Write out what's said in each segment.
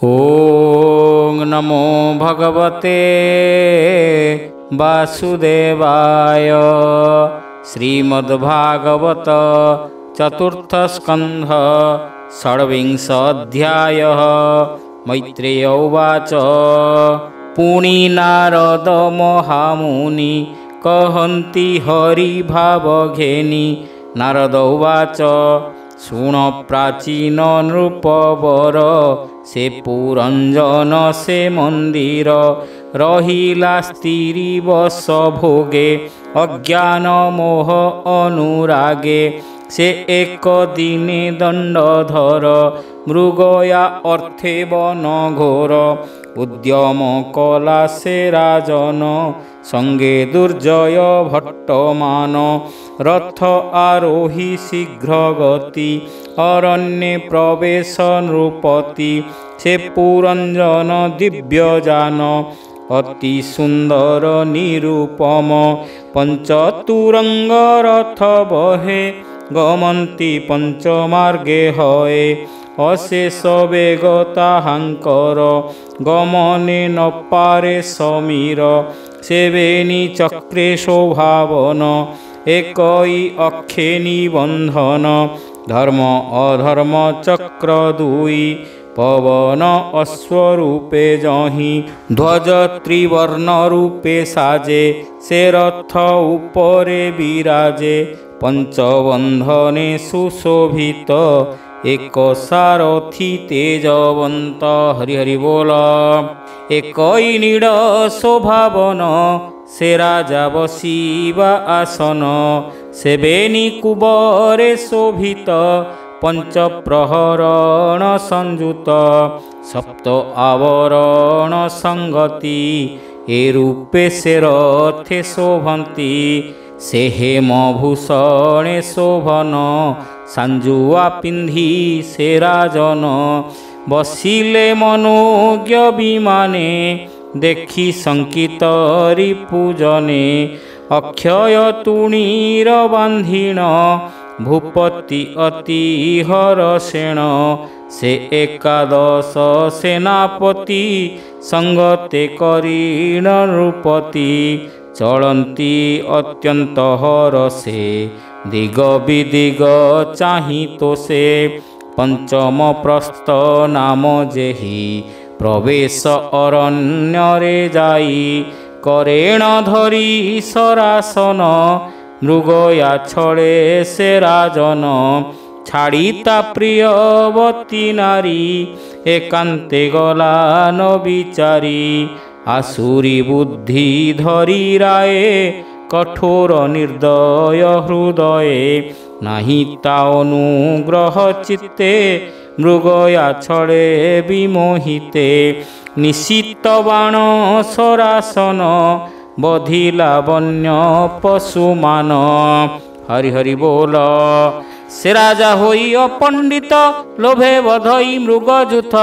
ओं नमो भगवते वासुदेवाय। श्रीमद्भागवत चतुर्थ स्कंध षड्विंश अध्याय। मैत्रेय उवाच। पुणी नारद महामुनि कहन्ति हरिभावघेनि। नारद उवाच। शुण प्राचीन नृपवर से पुरंजन से मंदिर रहिला स्त्री बस भोगे अज्ञान मोह अनुरागे। से एक दिने दंडधर मृगया अर्थे वन घोर। उद्यम कला से राजन संगे दुर्जय भट्टमान। रथ आरोही शीघ्र गति अरण्ये प्रवेश नृपति। से पुरंजन दिव्यजान अति सुंदर निरूपम। पंचतुरंग रथ बहे गमन्ति पंचमार्गे हये। अशेष वेग ताहांकर गमने न पारे समीर। सेवेनी चक्रे शोभावन एकई अक्षे निबंधन। धर्म अधर्म चक्र दुई पवन अश्वरूपे जहि। ध्वज त्रिवर्ण रूपे साजे से रथ उपरे विराजे। पंचबंधने सुशोभित एक सारथी तेजवंत। हरि हरि बोल। एकई नीड़ शोभावन से राजा बसिबा आसन। सेवेनी कुबरे शोभित पंच प्रहरण संयुत। सप्त आवरण संगति ए रूपे से रथे शोभंती। से हेमभूषणे शोभन सांजुआ पिंधी से राजन। बसिले मनोज्ञ विमाने देखी संकित रिपुजने। अक्षय तुणीर बांधीण भूपति अति हरषेण। से एकादश सेनापति संगते करीण नृपति। चलंती अत्यंत हरषे दिग विदिग चाहि तो से। पंचम प्रस्थ नाम जेहि प्रवेश अरण्य रे जाई। करेण धरी सरासन मृगया छड़े से राजन। छाड़ीता प्रियवती नारी एकांते गला न विचारी। आसुरी बुद्धि धरी राये कठोर निर्दय हृदये। नाही ता अनुग्रह चित्ते मृगया छड़े विमोहिते। निशित बाण सरासन बधिला वन्य पशुमान। हरि हरि बोल। से राजा होई अपंडित लोभे बधई मृगजूथ।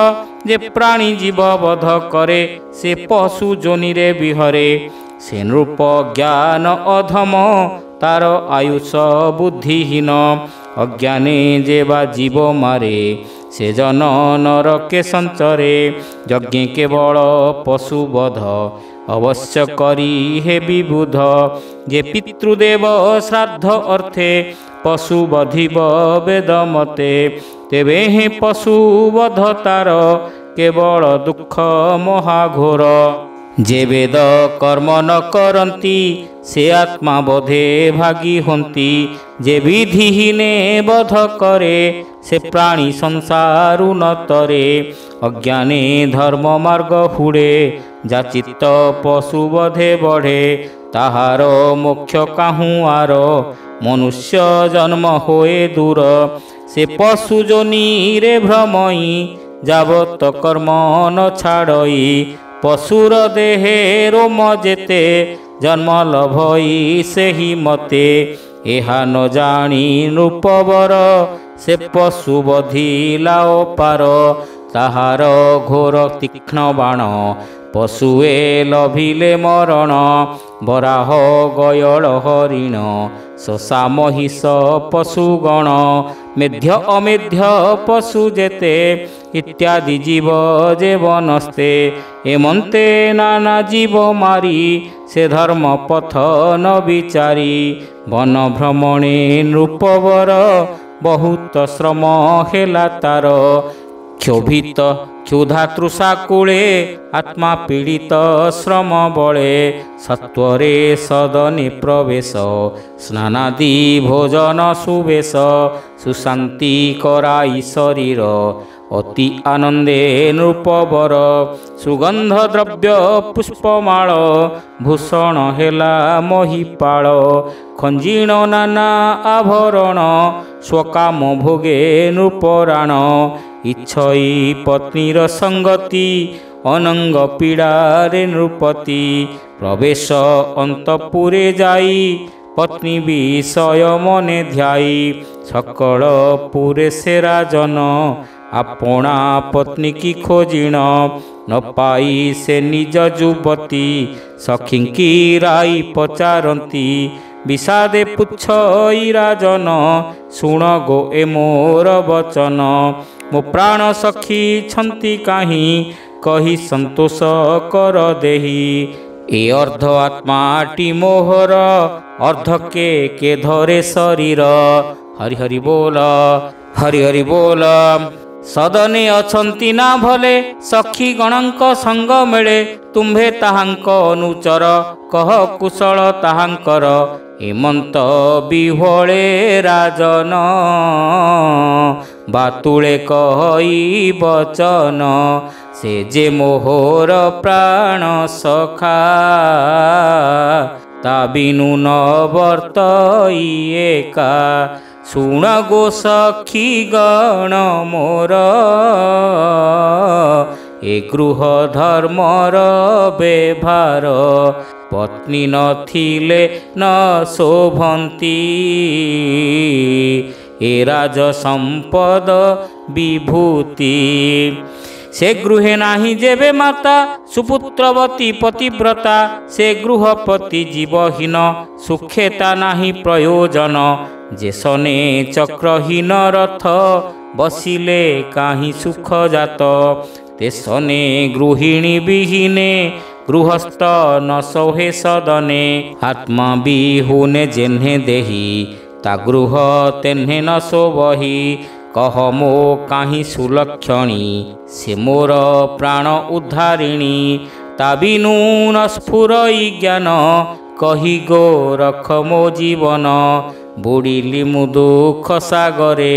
जे प्राणी जीव बध करे से पशु जोनिरे विहरे। से नृप ज्ञान अधम तार आयुष बुद्धिहीन। अज्ञाने जेबा जीव मारे से जन नरके संचरे। यज्ञ केवल पशुवध अवश्य करी हे विबुध। जे पितृदेव श्राद्ध अर्थे पशु बधिब वेद मते। तेबे हे पशुवध तार केवल दुख महाघोर। जे वेद कर्म न करती से आत्मा बोधे भागी होती। जे विधिहीने बध करे से प्राणी संसारु न तरे। अज्ञाने धर्म मार्ग हुड़े जा चित्त पशु बधे बढ़े। ताहार मोक्ष काहू आर मनुष्य जन्म होए दूर। से पशु जोनी रे भ्रमई जावत कर्म न छाड़ई। पशुर देहे रोम जेते जन्म लभई सेहि मते। एहा न जानी नृपवर से पशु बधिला पार। ତାହାର ଘୋର ତୀକ୍ଷ୍ଣ ବାଣ ପଶୁଏ ଲଭିଲେ ମରଣ। ବରାହ ଗୟଳ ହରିଣ ଶଶା ମହିଷ ପଶୁଗଣ ମେଧ୍ୟ ଅମେଧ୍ୟ ପଶୁ ଯେତେ ଇତ୍ୟାଦି ଜୀବ ଯେ ବନସ୍ତେ। ଏମନ୍ତେ ନାନା ଜୀବ ମାରି ସେ ଧର୍ମ ପଥ ନ ବିଚାରି। ବନ ଭ୍ରମଣେ ନୃପବର ବହୁତ ଶ୍ରମ ହେଲା ତାର। କ୍ଷୋଭିତ କ୍ଷୁଧା ତୃଷା କୂଳେ ଆତ୍ମା ପୀଡ଼ିତ ଶ୍ରମ ବଳେ। ସତ୍ୱରେ ସଦନେ ପ୍ରବେଶ ସ୍ନାନାଦି ଭୋଜନ ସୁବେଶ। ସୁଶାନ୍ତି କରାଇ ଶରୀର ଅତି ଆନନ୍ଦେ ନୃପବର। ସୁଗନ୍ଧ ଦ୍ରବ୍ୟ ପୁଷ୍ପମାଳ ଭୂଷଣ ହେଲା ମହିପାଳ। ଖଞ୍ଜିଣ ନାନା ଆଭରଣ ସ୍ୱକାମ ଭୋଗେ ନୃପରାଣ। ଇଚ୍ଛଇ ପତ୍ନୀର ସଙ୍ଗତି ଅନଙ୍ଗ ପୀଡ଼ାରେ ନୃପତି। ପ୍ରବେଶ ଅନ୍ତପୁରେ ଯାଇ ପତ୍ନୀ ବିଷୟ ମନେ ଧ୍ୟାଇ। ସକଳ ପୁରେ ସେ ରାଜନ ଆପଣା ପତ୍ନୀ କି ଖୋଜିଣ। ନ ପାଇ ସେ ନିଜ ଯୁବତୀ ସଖୀଙ୍କି ରାଇ ପଚାରନ୍ତି। ବିଷାଦେ ପୁଚ୍ଛଇ ରାଜନ ଶୁଣ ଗୋ ଏ ମୋର ବଚନ। ମୋ ପ୍ରାଣ ସଖୀ ଛନ୍ତି କାହିଁ କହି ସନ୍ତୋଷ କର ଦେହି। ଏ ଅର୍ଦ୍ଧ ଆତ୍ମାଟି ମୋହର ଅର୍ଦ୍ଧକେ କେ ଧରେ ଶରୀର। ହରି ହରି ବୋଲ ହରି ହରି ବୋଲ। ସଦନେ ଅଛନ୍ତି ନା ଭଲେ ସଖୀ ଗଣଙ୍କ ସଙ୍ଗ ମିଳେ। ତୁମ୍ଭେ ତାହାଙ୍କ ଅନୁଚର କହ କୁଶଳ ତାହାଙ୍କର। ହେମନ୍ତ ବିହଳେ ରାଜନ ବାତୁଳେ କହି ବଚନ। ସେ ଯେ ମୋହର ପ୍ରାଣ ସଖା ତା ବିନୁ ନ ବର୍ତ୍ତଇ ଏକା। ଶୁଣ ଗୋ ସଖୀ ଗଣ ମୋର ଏ ଗୃହ ଧର୍ମର ବ୍ୟବହାର। ପତ୍ନୀ ନଥିଲେ ନ ଶୋଭନ୍ତି ଏ ରାଜ ସମ୍ପଦ ବିଭୂତି। ସେ ଗୃହେ ନାହିଁ ଯେବେ ମାତା ସୁପୁତ୍ରବତୀ ପତିବ୍ରତା। ସେ ଗୃହପତି ଜୀବହୀନ ସୁଖେ ତା ନାହିଁ ପ୍ରୟୋଜନ। ଯେ ସନେ ଚକ୍ରହୀନ ରଥ ବସିଲେ କାହିଁ ସୁଖ ଜାତ। ତେସନେ ଗୃହିଣୀ ବିହୀନେ ଗୃହସ୍ଥ ନ ସୋହେ ସଦନେ। ଆତ୍ମା ବିହୁନେ ଯେହ୍ନେ ଦେହି ତା ଗୃହ ତେହ୍ନେ ନ ଶୋଭହି। କହ ମୋ କାହିଁ ସୁଲକ୍ଷଣୀ ସେ ମୋର ପ୍ରାଣ ଉଦ୍ଧାରିଣୀ। ତା ବିନୁ ନ ସ୍ଫୁରଇ ଜ୍ଞାନ କହି ଗୋ ରଖ ମୋ ଜୀବନ। ବୁଡ଼ିଲି ମୁଁ ଦୁଃଖ ସାଗରେ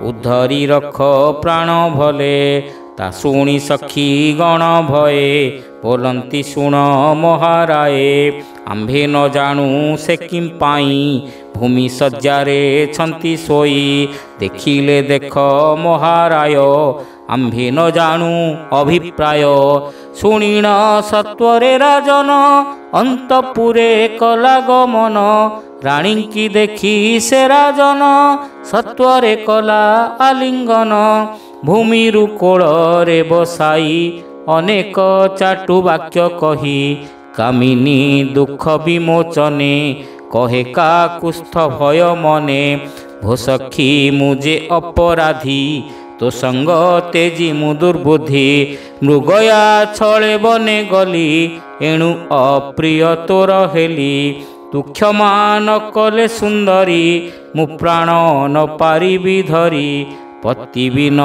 ଉଦ୍ଧରି ରଖ ପ୍ରାଣ ଭଲେ। ତା ଶୁଣି ସଖୀ ଗଣ ଭୟେ ବୋଲନ୍ତି ଶୁଣ ମହାରାଏ। ଆମ୍ଭେ ନ ଜାଣୁ ସେ କିମ୍ ପାଇଁ ଭୂମି ଶଯ୍ୟାରେ ଛନ୍ତି ଶୋଇ। ଦେଖିଲେ ଦେଖ ମହାରାୟ ଆମ୍ଭେ ନ ଜାଣୁ ଅଭିପ୍ରାୟ। ଶୁଣିଣ ସତ୍ୱରେ ରାଜନ ଅନ୍ତପୁରେ କଲା ଗମନ। ରାଣୀଙ୍କି ଦେଖି ସେ ରାଜନ ସତ୍ୱରେ କଲା ଆଲିଙ୍ଗନ। ଭୂମିରୁ କୋଳରେ ବସାଇ ଅନେକ ଚାଟୁ ବାକ୍ୟ କହି। କାମିନୀ ଦୁଃଖ ବିମୋଚନେ କହେ କାକୁସ୍ଥ ଭୟ ମନେ। ଭୋ ସଖୀ ମୁଁ ଯେ ଅପରାଧୀ ତୋ ସଙ୍ଗ ତେଜି ମୁଁ ଦୁର୍ବୁଦ୍ଧି। ମୃଗୟା ଛଳେ ବନେ ଗଲି ଏଣୁ ଅପ୍ରିୟ ତୋର ହେଲି। ତୁ କ୍ଷମା ନ କଲେ ସୁନ୍ଦରୀ ମୁଁ ପ୍ରାଣ ନ ପାରିବି ଧରି। ପତି ବିନୟ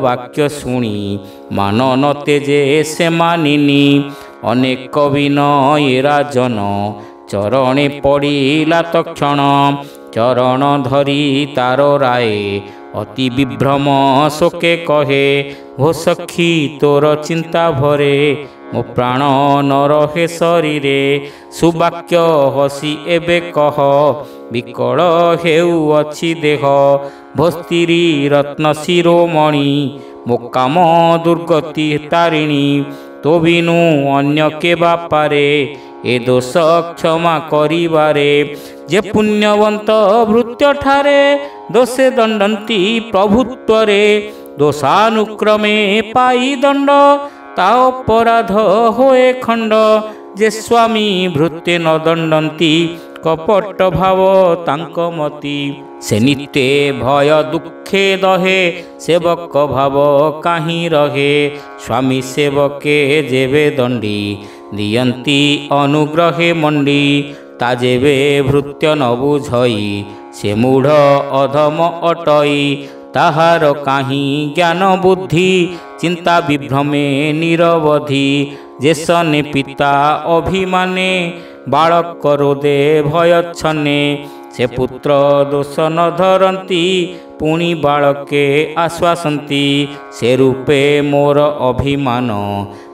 ବାକ୍ୟ ଶୁଣି ମାନ ନ ତେଜେ ସେ ମାନିନି। ଅନେକ ବିନୟ ରାଜନ ଚରଣେ ପଡ଼ିଲା ତକ୍ଷଣ। ଚରଣ ଧରି ତାର ରାଏ ଅତି ବିଭ୍ରମ ଶୋକେ କହେ। ଭୋ ସଖୀ ତୋର ଚିନ୍ତା ଭରେ ମୋ ପ୍ରାଣ ନ ରହେ ଶରୀରେ। ସୁବାକ୍ୟ ହସି ଏବେ କହ ବିକଳ ହେଉଅଛି ଦେହ। ଭୋ ସ୍ତ୍ରୀ ରତ୍ନ ଶିରୋମଣି ମୋ କାମ ଦୁର୍ଗତି ତାରିଣୀ। ତୋ ବିନୁ ଅନ୍ୟ କେ ବାପାରେ ଏ ଦୋଷ କ୍ଷମା କରିବାରେ। ଯେ ପୁଣ୍ୟବନ୍ତ ଭୃତ୍ୟଠାରେ ଦୋଷେ ଦଣ୍ଡନ୍ତି ପ୍ରଭୁତ୍ୱରେ। ଦୋଷାନୁକ୍ରମେ ପାଇ ଦଣ୍ଡ, ତା ଅପରାଧ ହୋଏ ଖଣ୍ଡ। ଯେ ସ୍ୱାମୀ ଭୃତ୍ୟ ନ ଦଣ୍ଡନ୍ତି, କପଟ ଭାବ ତାଙ୍କ ମତି। ସେ ନିତ୍ୟ ଭୟ ଦୁଃଖେ ଦହେ, ସେବକ ଭାବ କାହିଁ ରହେ। ସ୍ୱାମୀ ସେବକେ ଯେବେ ଦଣ୍ଡି, ଦିଅନ୍ତି ଅନୁଗ୍ରହେ ମଣ୍ଡି। ତା ଯେବେ ଭୃତ୍ୟ ନ ବୁଝଇ, ସେ ମୂଢ଼ ଅଧମ ଅଟଇ। ତାହାର କାହିଁ ଜ୍ଞାନ ବୁଦ୍ଧି, ଚିନ୍ତା ବିଭ୍ରମେ ନିରବଧି। ଯେ ସନେ ପିତା ଅଭିମାନେ, ବାଳକ ରୋଦେ ଭୟଚ୍ଛନେ। ସେ ପୁତ୍ର ଦୋଷ ନ ଧରନ୍ତି, ପୁଣି ବାଳକେ ଆଶ୍ୱାସନ୍ତି। ସେ ରୂପେ ମୋର ଅଭିମାନ,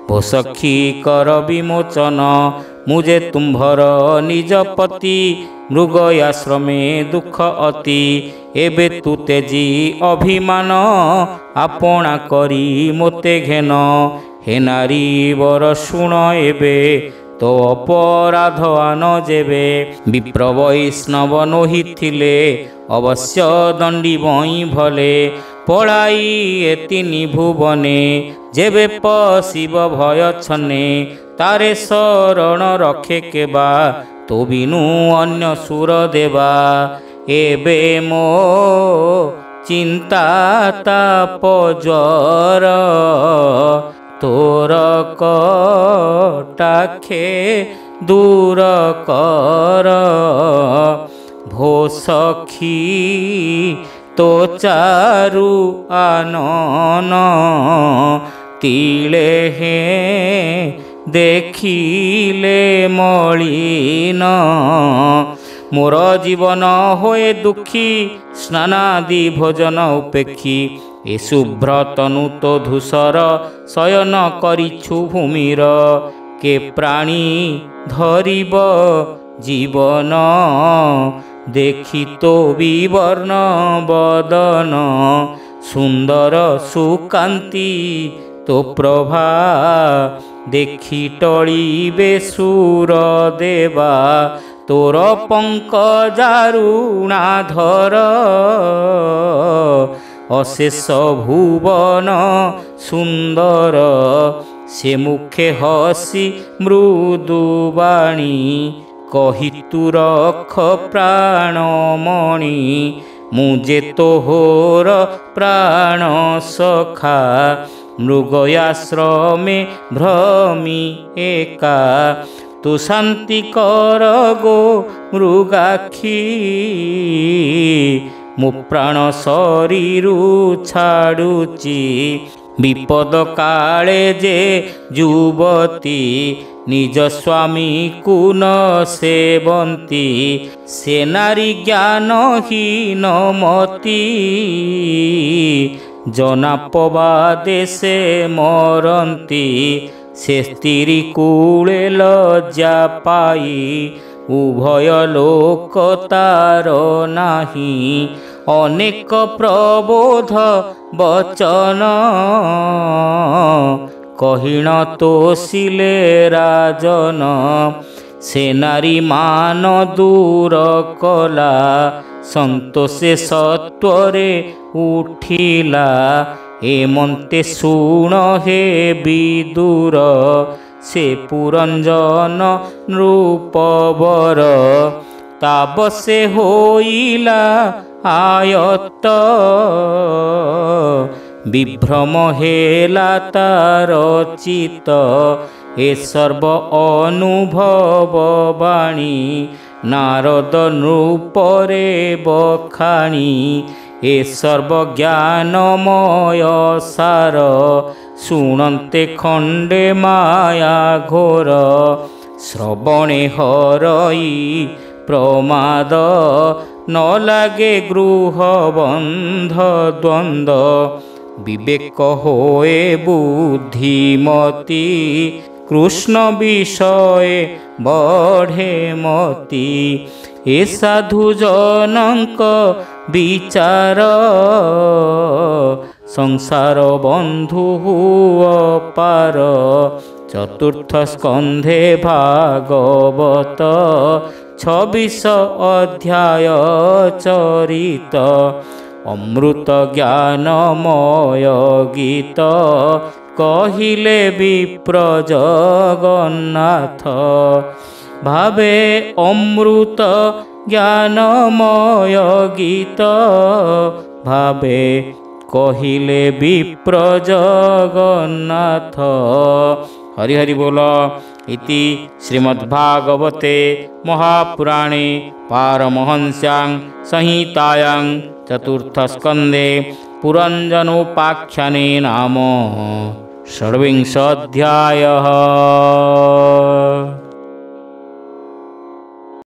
ଭୋ ସଖୀ କର ବିମୋଚନ। ମୁଁ ଯେ ତୁମ୍ଭର ନିଜ ପତି, ମୃଗୟାଶ୍ରମେ ଦୁଃଖ ଅତି। ଏବେ ତୁ ତେଜି ଅଭିମାନ, ଆପଣା କରି ମୋତେ ଘେନ। ହେ ନାରୀ ବର ଶୁଣ ଏବେ, ତୋ ଅପରାଧ ଆନ ଯେବେ। ବିପ୍ର ବୈଷ୍ଣବ ନୋହିଥିଲେ, ଅବଶ୍ୟ ଦଣ୍ଡିବଇଁ ଭଲେ। ପଳାଇ ଏ ତିନି ଭୁବନେ, ଯେବେ ପଶିବ ଭୟଚ୍ଛନେ। ତାରେ ଶରଣ ରଖେ କେବା, ତୋ ବିନୁ ଅନ୍ୟ ସୁର ଦେବା। ଏବେ ମୋ ଚିନ୍ତା ତାପ ଜ୍ୱର, ତୋର କଟାକ୍ଷେ ଦୂର କର। ଭୋ ସଖୀ ତୋ ଚାରୁ ଆନନ, ତିଳେ ହେଁ ଦେଖିଲେ ମଳିନ। ମୋର ଜୀବନ ହୋଏ ଦୁଃଖୀ, ସ୍ନାନାଦି ଭୋଜନ ଉପେକ୍ଷୀ। ଏ ଶୁଭ୍ର ତନୁ ତୋ ଧୂସର, ଶୟନ କରିଛୁ ଭୂମିର। କେ ପ୍ରାଣୀ ଧରିବ ଜୀବନ, ଦେଖି ତୋ ବିବର୍ଣ୍ଣ ବଦନ। ସୁନ୍ଦର ସୁକାନ୍ତି ତୋ ପ୍ରଭା, ଦେଖି ଟଳିବେ ସୁର ଦେବା। ତୋର ପଙ୍କଜାରୁଣାଧର, ଅଶେଷ ଭୁବନ ସୁନ୍ଦର। ସେ ମୁଖେ ହସି ମୃଦୁବାଣୀ, କହି ତୁ ରଖ ପ୍ରାଣମଣି। ମୁଁ ଯେ ତୋହର ପ୍ରାଣ ସଖା, ମୃଗୟାଶ୍ରମେ ଭ୍ରମି ଏକା। ତୁ ଶାନ୍ତି କର ଗୋ ମୃଗାକ୍ଷୀ, ମୁଁ ପ୍ରାଣ ଶରୀରୁ ଛାଡ଼ୁଛି। ବିପଦ କାଳେ ଯେ ଯୁବତୀ, ନିଜ ସ୍ୱାମୀକୁ ନ ସେବନ୍ତି। ସେ ନାରୀ ଜ୍ଞାନହୀନ ମତି, ଜନାପବାଦେ ସେ ମରନ୍ତି। ସେ ସ୍ତ୍ରୀ କୂଳେ ଲଜ୍ଜା ପାଇ, ଉଭୟ ଲୋକ ତାର ନାହିଁ। ଅନେକ ପ୍ରବୋଧ ବଚନ, କହିଣ ତୋଷିଲେ ରାଜନ। ସେ ନାରୀ ମାନ ଦୂର କଲା, ସନ୍ତୋଷେ ସତ୍ୱରେ ଉଠିଲା। ଏମନ୍ତେ ଶୁଣ ହେ ବିଦୁର, ସେ ପୁରଞ୍ଜନ ନୃପବର। ତାବସେ ହୋଇଲା ଆୟତ, ବିଭ୍ରମ ହେଲା ତାର ଚିତ। ଏ ସର୍ବ ଅନୁଭବ ବାଣୀ, ନାରଦ ନୃପରେ ବଖାଣି। ଏ ସର୍ବ ଜ୍ଞାନମୟ ସାର, ଶୁଣନ୍ତେ ଖଣ୍ଡେ ମାୟା ଘୋର। ଶ୍ରବଣେ ହରଇ ପ୍ରମାଦ, ନ ଲାଗେ ଗୃହ ବନ୍ଧ ଦ୍ୱନ୍ଦ। ବିବେକ ହୋଏ ବୁଦ୍ଧିମତି, କୃଷ୍ଣ ବିଷୟ ବଢ଼େ ମତି। ଏ ସାଧୁ ଜନଙ୍କ ବିଚାର, ସଂସାର ବନ୍ଧୁ ଅପାର। ଚତୁର୍ଥ ସ୍କନ୍ଧେ ଭାଗବତ, 26 ଅଧ୍ୟାୟ ଚରିତ। ଅମୃତ ଜ୍ଞାନମୟ ଗୀତ କହିଲେ ବିପ୍ର ଜଗନ୍ନାଥ। ଭାବେ ଅମୃତ ଜ୍ଞାନମୟ ଗୀତ ଭାବେ କହିଲେ ବିପ୍ର ଜଗନ୍ନାଥ। ହରି ହରି ବୋଲ। ଇତି ଶ୍ରୀମଦ୍ଭାଗବତେ ମହାପୁରାଣେ ପାରମହଂସ୍ୟାଂ ସଂହିତାୟାଂ ଚତୁର୍ଥସ୍କନ୍ଧେ ପୁରञ्जनोपाख्याने नाम षड्विंशोऽध्यायः।